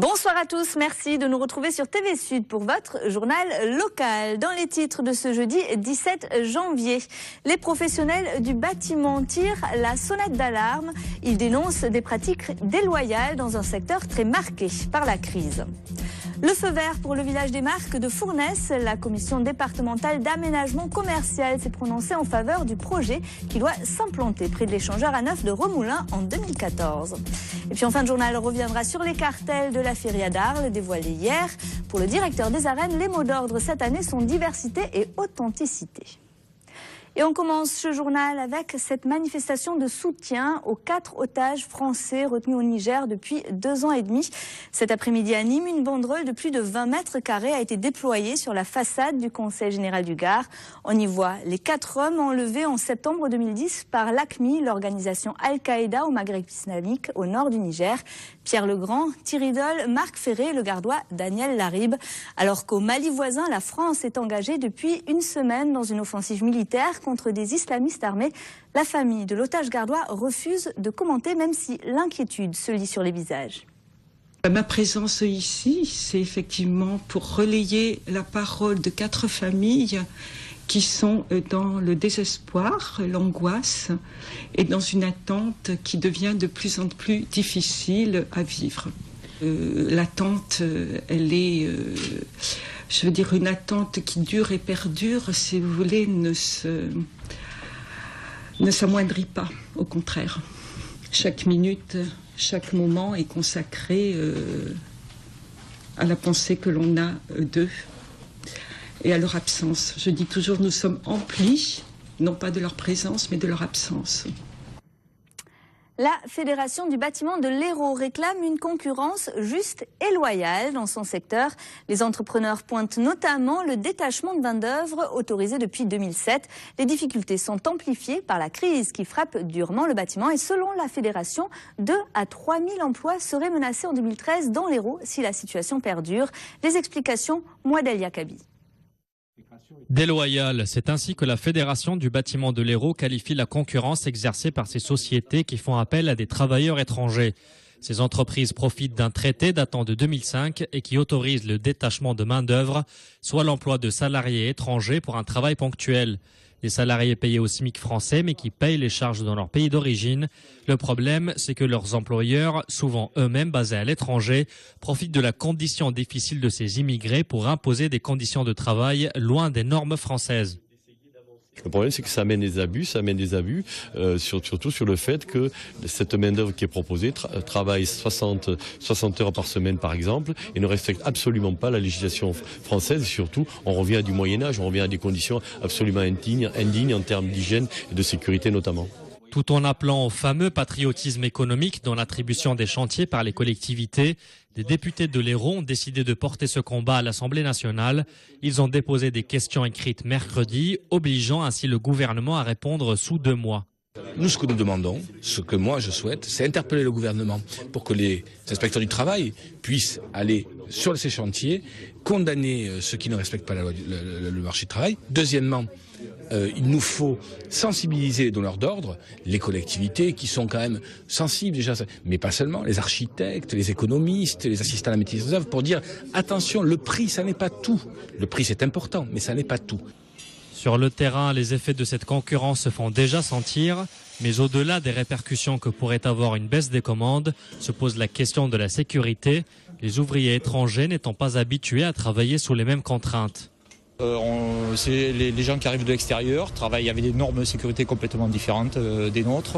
Bonsoir à tous, merci de nous retrouver sur TV Sud pour votre journal local. Dans les titres de ce jeudi 17 janvier, les professionnels du bâtiment tirent la sonnette d'alarme. Ils dénoncent des pratiques déloyales dans un secteur très marqué par la crise. Le feu vert pour le village des Marques de Fournes. La commission départementale d'aménagement commercial s'est prononcée en faveur du projet qui doit s'implanter près de l'échangeur à neuf de Remoulins en 2014. Et puis en fin de journal, on reviendra sur les cartels de la Feria d'Arles dévoilés hier. Pour le directeur des arènes, les mots d'ordre cette année sont diversité et authenticité. Et on commence ce journal avec cette manifestation de soutien aux 4 otages français retenus au Niger depuis 2 ans et demi. Cet après-midi à Nîmes, une banderole de plus de 20 mètres carrés a été déployée sur la façade du Conseil général du Gard. On y voit les 4 hommes enlevés en septembre 2010 par l'AQMI, l'organisation Al-Qaïda au Maghreb islamique au nord du Niger. Pierre Legrand, Thierry Dole, Marc Ferré et le Gardois Daniel Larib. Alors qu'au Mali voisin, la France est engagée depuis une semaine dans une offensive militaire contre des islamistes armés. La famille de l'otage gardois refuse de commenter, même si l'inquiétude se lit sur les visages. Ma présence ici, c'est effectivement pour relayer la parole de 4 familles qui sont dans le désespoir, l'angoisse et dans une attente qui devient de plus en plus difficile à vivre. L'attente, elle est, je veux dire, une attente qui dure et perdure, si vous voulez, ne s'amoindrit pas, au contraire. Chaque minute, chaque moment est consacré à la pensée que l'on a d'eux et à leur absence. Je dis toujours, nous sommes emplis, non pas de leur présence, mais de leur absence. La Fédération du bâtiment de l'Hérault réclame une concurrence juste et loyale dans son secteur. Les entrepreneurs pointent notamment le détachement de main-d'œuvre autorisé depuis 2007. Les difficultés sont amplifiées par la crise qui frappe durement le bâtiment et selon la Fédération, 2 à 3 000 emplois seraient menacés en 2013 dans l'Hérault si la situation perdure. Les explications, Mouadel Yakabi. Déloyale, c'est ainsi que la Fédération du bâtiment de l'Hérault qualifie la concurrence exercée par ces sociétés qui font appel à des travailleurs étrangers. Ces entreprises profitent d'un traité datant de 2005 et qui autorise le détachement de main-d'œuvre, soit l'emploi de salariés étrangers pour un travail ponctuel. Des salariés payés au SMIC français mais qui payent les charges dans leur pays d'origine. Le problème, c'est que leurs employeurs, souvent eux-mêmes basés à l'étranger, profitent de la condition difficile de ces immigrés pour imposer des conditions de travail loin des normes françaises. Le problème, c'est que ça amène des abus, surtout sur le fait que cette main-d'œuvre qui est proposée travaille 60 heures par semaine, par exemple, et ne respecte absolument pas la législation française. Et surtout, on revient à du Moyen-Âge, on revient à des conditions absolument indignes en termes d'hygiène et de sécurité notamment. Tout en appelant au fameux patriotisme économique dans l'attribution des chantiers par les collectivités, les députés de l'Hérault ont décidé de porter ce combat à l'Assemblée nationale. Ils ont déposé des questions écrites mercredi, obligeant ainsi le gouvernement à répondre sous 2 mois. Nous, ce que nous demandons, ce que moi je souhaite, c'est interpeller le gouvernement pour que les inspecteurs du travail puissent aller sur ces chantiers, condamner ceux qui ne respectent pas la loi, le marché du travail. Deuxièmement, il nous faut sensibiliser les donneurs d'ordre, les collectivités qui sont quand même sensibles déjà, mais pas seulement, les architectes, les économistes, les assistants à la maîtrise d'œuvre, pour dire attention, le prix, ça n'est pas tout. Le prix, c'est important, mais ça n'est pas tout. Sur le terrain, les effets de cette concurrence se font déjà sentir, mais au-delà des répercussions que pourrait avoir une baisse des commandes, se pose la question de la sécurité, les ouvriers étrangers n'étant pas habitués à travailler sous les mêmes contraintes. Les gens qui arrivent de l'extérieur travaillent avec des normes de sécurité complètement différentes des nôtres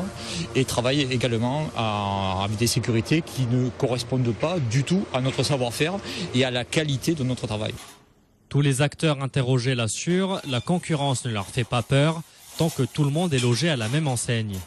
et travaillent également avec des sécurités qui ne correspondent pas du tout à notre savoir-faire et à la qualité de notre travail. Tous les acteurs interrogés l'assurent, la concurrence ne leur fait pas peur tant que tout le monde est logé à la même enseigne.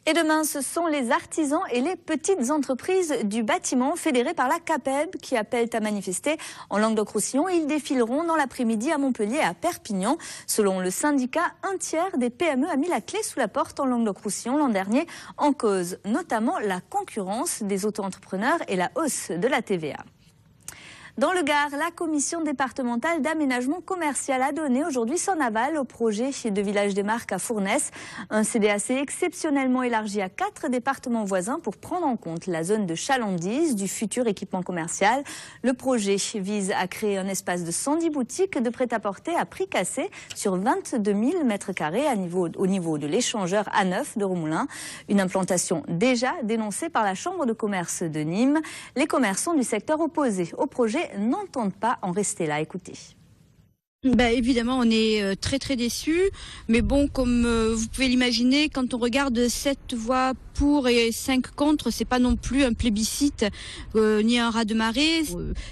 Et demain, ce sont les artisans et les petites entreprises du bâtiment fédérés par la CAPEB qui appellent à manifester en Languedoc-Roussillon. Ils défileront dans l'après-midi à Montpellier et à Perpignan. Selon le syndicat, 1/3 des PME a mis la clé sous la porte en Languedoc-Roussillon l'an dernier, en cause notamment la concurrence des auto-entrepreneurs et la hausse de la TVA. Dans le Gard, la commission départementale d'aménagement commercial a donné aujourd'hui son aval au projet de Village des Marques à Fournes. Un CDAC exceptionnellement élargi à 4 départements voisins pour prendre en compte la zone de chalandise du futur équipement commercial. Le projet vise à créer un espace de 110 boutiques de prêt-à-porter à prix cassé sur 22 000 mètres carrés au niveau de l'échangeur A9 de Romoulin. Une implantation déjà dénoncée par la Chambre de commerce de Nîmes. Les commerçants du secteur opposé au projet n'entendent pas en rester là. Écoutez. Évidemment, on est très déçus. Mais bon, comme vous pouvez l'imaginer, quand on regarde 7 voix pour et 5 contre, c'est pas non plus un plébiscite ni un ras-de-marée.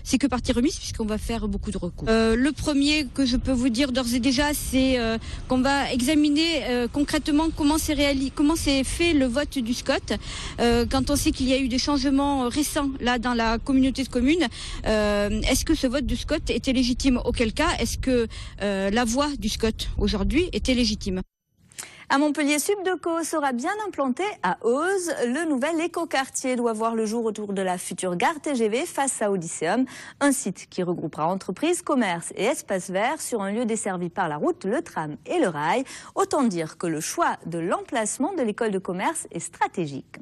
C'est que partie remise puisqu'on va faire beaucoup de recours. Le premier que je peux vous dire d'ores et déjà, c'est qu'on va examiner concrètement comment c'est fait le vote du SCOT. Quand on sait qu'il y a eu des changements récents là dans la communauté de communes, est-ce que ce vote du SCOT était légitime? Auquel cas, est-ce que la voix du SCOT aujourd'hui était légitime? À Montpellier, Subdeco sera bien implanté à Eauze. Le nouvel écoquartier doit voir le jour autour de la future gare TGV face à Odysseum, un site qui regroupera entreprises, commerces et espaces verts sur un lieu desservi par la route, le tram et le rail. Autant dire que le choix de l'emplacement de l'école de commerce est stratégique.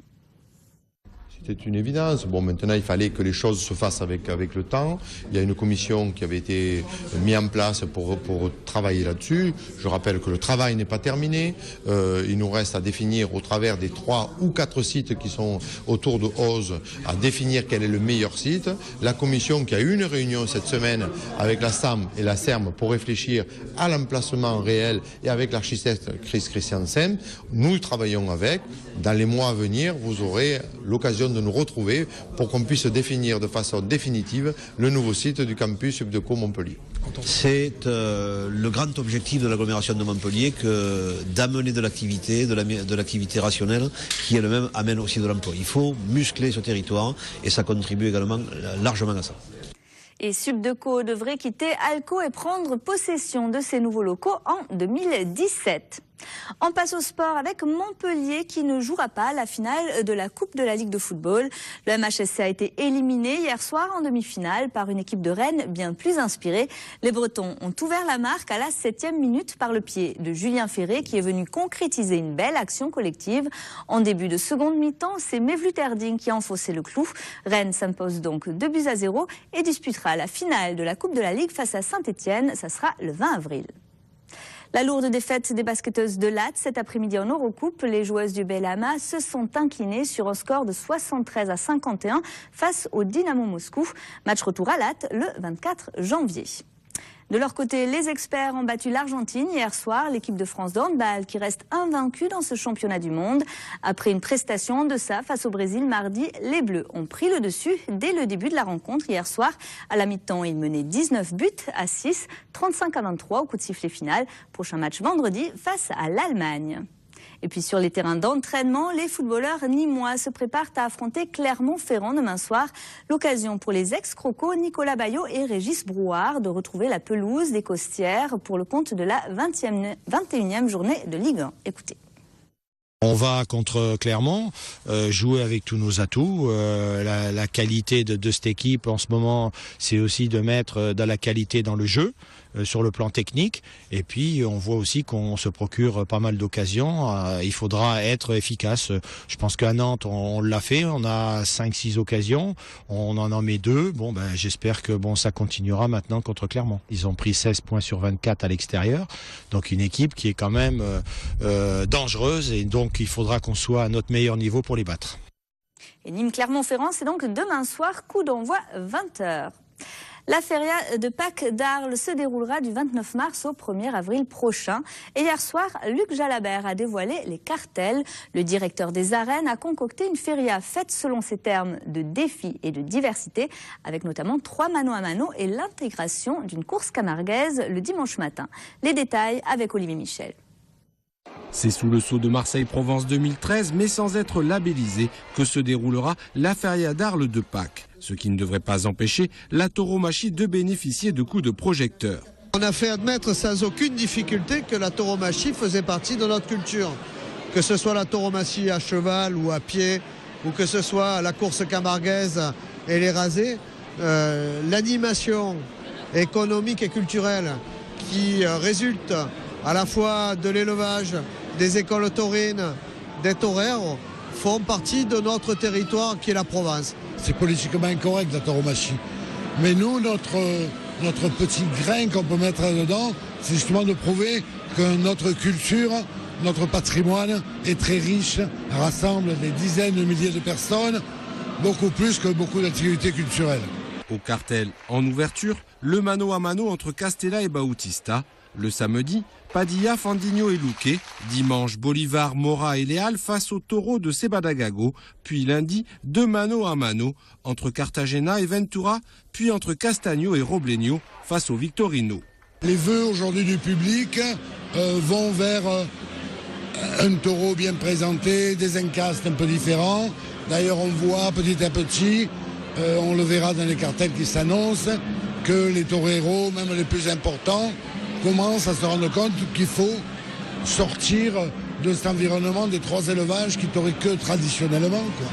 C'était une évidence. Bon, maintenant, il fallait que les choses se fassent avec le temps. Il y a une commission qui avait été mise en place pour travailler là-dessus. Je rappelle que le travail n'est pas terminé. Il nous reste à définir au travers des 3 ou 4 sites qui sont autour de Eauze, à définir quel est le meilleur site. La commission qui a eu une réunion cette semaine avec la SAM et la SERM pour réfléchir à l'emplacement réel et avec l'architecte Chris Christiansen, nous travaillons avec. Dans les mois à venir, vous aurez l'occasion de nous retrouver pour qu'on puisse définir de façon définitive le nouveau site du campus Subdeco Montpellier. C'est le grand objectif de l'agglomération de Montpellier que d'amener de l'activité rationnelle qui elle-même amène aussi de l'emploi. Il faut muscler ce territoire et ça contribue également largement à ça. Et Subdeco devrait quitter Alco et prendre possession de ses nouveaux locaux en 2017. On passe au sport avec Montpellier qui ne jouera pas la finale de la Coupe de la Ligue de football. Le MHSC a été éliminé hier soir en demi-finale par une équipe de Rennes bien plus inspirée. Les Bretons ont ouvert la marque à la 7e minute par le pied de Julien Ferré qui est venu concrétiser une belle action collective. En début de seconde mi-temps, c'est Mevlut Erding qui a enfoncé le clou. Rennes s'impose donc 2-0 et disputera la finale de la Coupe de la Ligue face à Saint-Etienne. Ça sera le 20 avril. La lourde défaite des basketteuses de Latte cet après-midi en Eurocoupe. Les joueuses du Belama se sont inclinées sur un score de 73-51 face au Dynamo Moscou. Match retour à Latte le 24 janvier. De leur côté, les experts ont battu l'Argentine hier soir, l'équipe de France de handball qui reste invaincue dans ce championnat du monde. Après une prestation en deçà face au Brésil mardi, les Bleus ont pris le dessus dès le début de la rencontre hier soir. À la mi-temps, ils menaient 19 buts à 6, 35-23 au coup de sifflet final. Prochain match vendredi face à l'Allemagne. Et puis sur les terrains d'entraînement, les footballeurs nîmois se préparent à affronter Clermont-Ferrand demain soir. L'occasion pour les ex-crocos Nicolas Baillot et Régis Brouard de retrouver la pelouse des Costières pour le compte de la 21e journée de Ligue 1. Écoutez. On va contre Clermont jouer avec tous nos atouts. La qualité de cette équipe en ce moment, c'est aussi de mettre de la qualité dans le jeu, sur le plan technique. Et puis on voit aussi qu'on se procure pas mal d'occasions. Il faudra être efficace. Je pense qu'à Nantes, on l'a fait. On a 5-6 occasions. On en met 2. Bon, j'espère que ça continuera maintenant contre Clermont. Ils ont pris 16 points sur 24 à l'extérieur. Donc une équipe qui est quand même dangereuse. Et donc il faudra qu'on soit à notre meilleur niveau pour les battre. Et Nîmes-Clermont-Ferrand, c'est donc demain soir, coup d'envoi 20h. La feria de Pâques d'Arles se déroulera du 29 mars au 1er avril prochain. Et hier soir, Luc Jalabert a dévoilé les cartels. Le directeur des arènes a concocté une feria faite selon ses termes de défi et de diversité, avec notamment 3 mano à mano et l'intégration d'une course camarguaise le dimanche matin. Les détails avec Olivier Michel. C'est sous le sceau de Marseille-Provence 2013, mais sans être labellisé, que se déroulera la feria d'Arles de Pâques. Ce qui ne devrait pas empêcher la tauromachie de bénéficier de coups de projecteur. On a fait admettre sans aucune difficulté que la tauromachie faisait partie de notre culture. Que ce soit la tauromachie à cheval ou à pied, ou que ce soit la course camarguaise et les rasés, l'animation économique et culturelle qui résulte à la fois de l'élevage, des écoles taurines, des toreros, font partie de notre territoire qui est la Provence. C'est politiquement incorrect la tauromachie. Mais nous, notre petit grain qu'on peut mettre là-dedans, c'est justement de prouver que notre culture, notre patrimoine est très riche, rassemble des dizaines de milliers de personnes, beaucoup plus que beaucoup d'activités culturelles. Au cartel, en ouverture, le mano à mano entre Castella et Bautista. Le samedi, Padilla, Fandinho et Luque. Dimanche, Bolivar, Mora et Leal face au taureau de Sebadagago. Puis lundi, 2 mano à mano entre Cartagena et Ventura, puis entre Castagno et Robleño face au Victorino. Les vœux aujourd'hui du public vont vers un taureau bien présenté, des encastes un peu différents. D'ailleurs, on voit petit à petit, on le verra dans les cartels qui s'annoncent, que les toreros, même les plus importants, commencent à se rendre compte qu'il faut sortir de cet environnement des 3 élevages qui n'auraient que traditionnellement, quoi.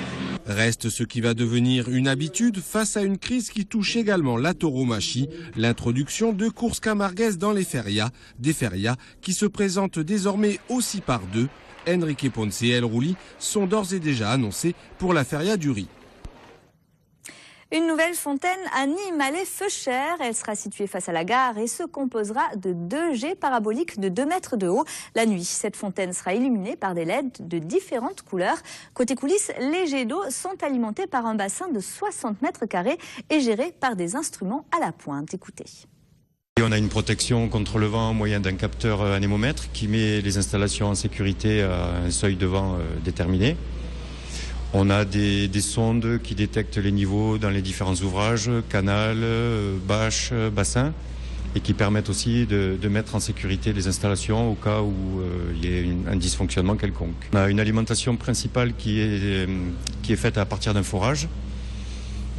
Reste ce qui va devenir une habitude face à une crise qui touche également la tauromachie, l'introduction de courses camarguaises dans les ferias, des ferias qui se présentent désormais aussi par 2. Enrique Ponce et El Rouli sont d'ores et déjà annoncés pour la feria du riz. Une nouvelle fontaine à Nîmes, allée Feuchères. Elle sera située face à la gare et se composera de 2 jets paraboliques de 2 mètres de haut. La nuit, cette fontaine sera illuminée par des LED de différentes couleurs. Côté coulisses, les jets d'eau sont alimentés par un bassin de 60 mètres carrés et gérés par des instruments à la pointe. Écoutez. On a une protection contre le vent au moyen d'un capteur anémomètre qui met les installations en sécurité à un seuil de vent déterminé. On a des sondes qui détectent les niveaux dans les différents ouvrages, canals, bâches, bassins, et qui permettent aussi de mettre en sécurité les installations au cas où il y ait un dysfonctionnement quelconque. On a une alimentation principale qui est faite à partir d'un forage,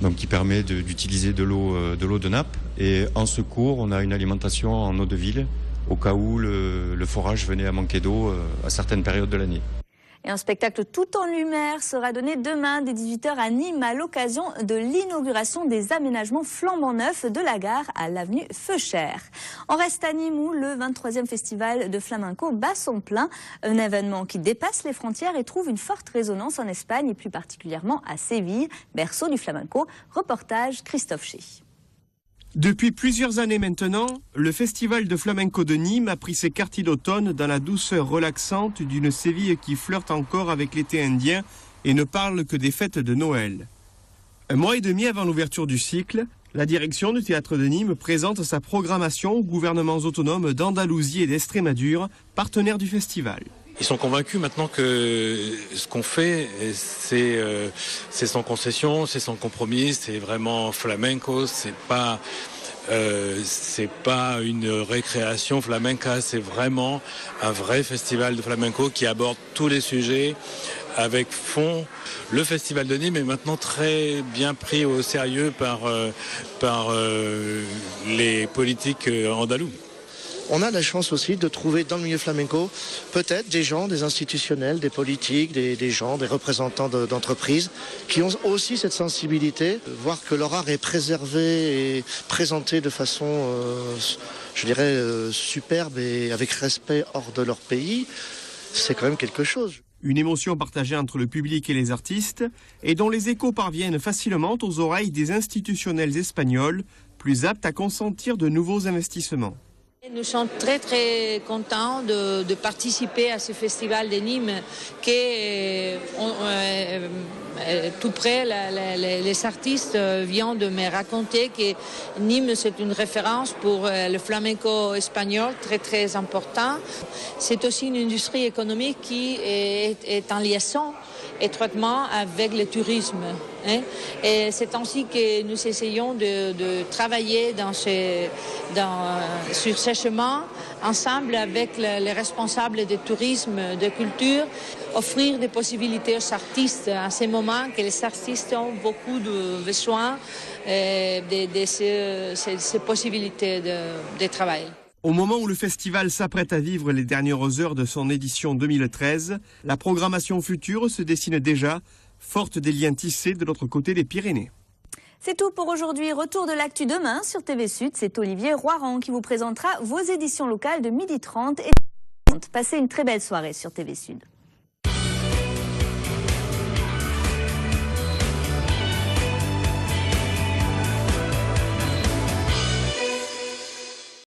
donc qui permet d'utiliser de l'eau de nappe. Et en secours, on a une alimentation en eau de ville, au cas où le forage venait à manquer d'eau à certaines périodes de l'année. Et un spectacle tout en lumière sera donné demain dès 18h à Nîmes à l'occasion de l'inauguration des aménagements flambant neufs de la gare à l'avenue Feuchères. On reste à Nîmes où le 23e festival de flamenco bat son plein, un événement qui dépasse les frontières et trouve une forte résonance en Espagne et plus particulièrement à Séville, berceau du flamenco. Reportage Christophe Ché. Depuis plusieurs années maintenant, le festival de flamenco de Nîmes a pris ses quartiers d'automne dans la douceur relaxante d'une Séville qui flirte encore avec l'été indien et ne parle que des fêtes de Noël. Un mois et demi avant l'ouverture du cycle, la direction du Théâtre de Nîmes présente sa programmation aux gouvernements autonomes d'Andalousie et d'Estrémadure, partenaires du festival. Ils sont convaincus maintenant que ce qu'on fait, c'est sans concession, c'est sans compromis, c'est vraiment flamenco, c'est pas une récréation flamenca, c'est vraiment un vrai festival de flamenco qui aborde tous les sujets avec fond. Le festival de Nîmes est maintenant très bien pris au sérieux par les politiques andalous. On a la chance aussi de trouver dans le milieu flamenco peut-être des gens, des institutionnels, des politiques, des gens, des représentants d'entreprises qui ont aussi cette sensibilité, voir que leur art est préservé et présenté de façon, je dirais, superbe et avec respect hors de leur pays, c'est quand même quelque chose. Une émotion partagée entre le public et les artistes et dont les échos parviennent facilement aux oreilles des institutionnels espagnols, plus aptes à consentir de nouveaux investissements. Nous sommes très contents de participer à ce festival de Nîmes qui est tout près. Les artistes viennent de me raconter que Nîmes c'est une référence pour le flamenco espagnol très important. C'est aussi une industrie économique qui est en liaison étroitement avec le tourisme. Et c'est ainsi que nous essayons de travailler sur ce chemin ensemble avec les responsables du tourisme, de culture, offrir des possibilités aux artistes à ce moment que les artistes ont beaucoup de besoin de ces possibilités de travail. Au moment où le festival s'apprête à vivre les dernières heures de son édition 2013, la programmation future se dessine déjà, forte des liens tissés de l'autre côté des Pyrénées. C'est tout pour aujourd'hui. Retour de l'actu demain sur TV Sud. C'est Olivier Roiran qui vous présentera vos éditions locales de 12h30 et 12h30. Passez une très belle soirée sur TV Sud.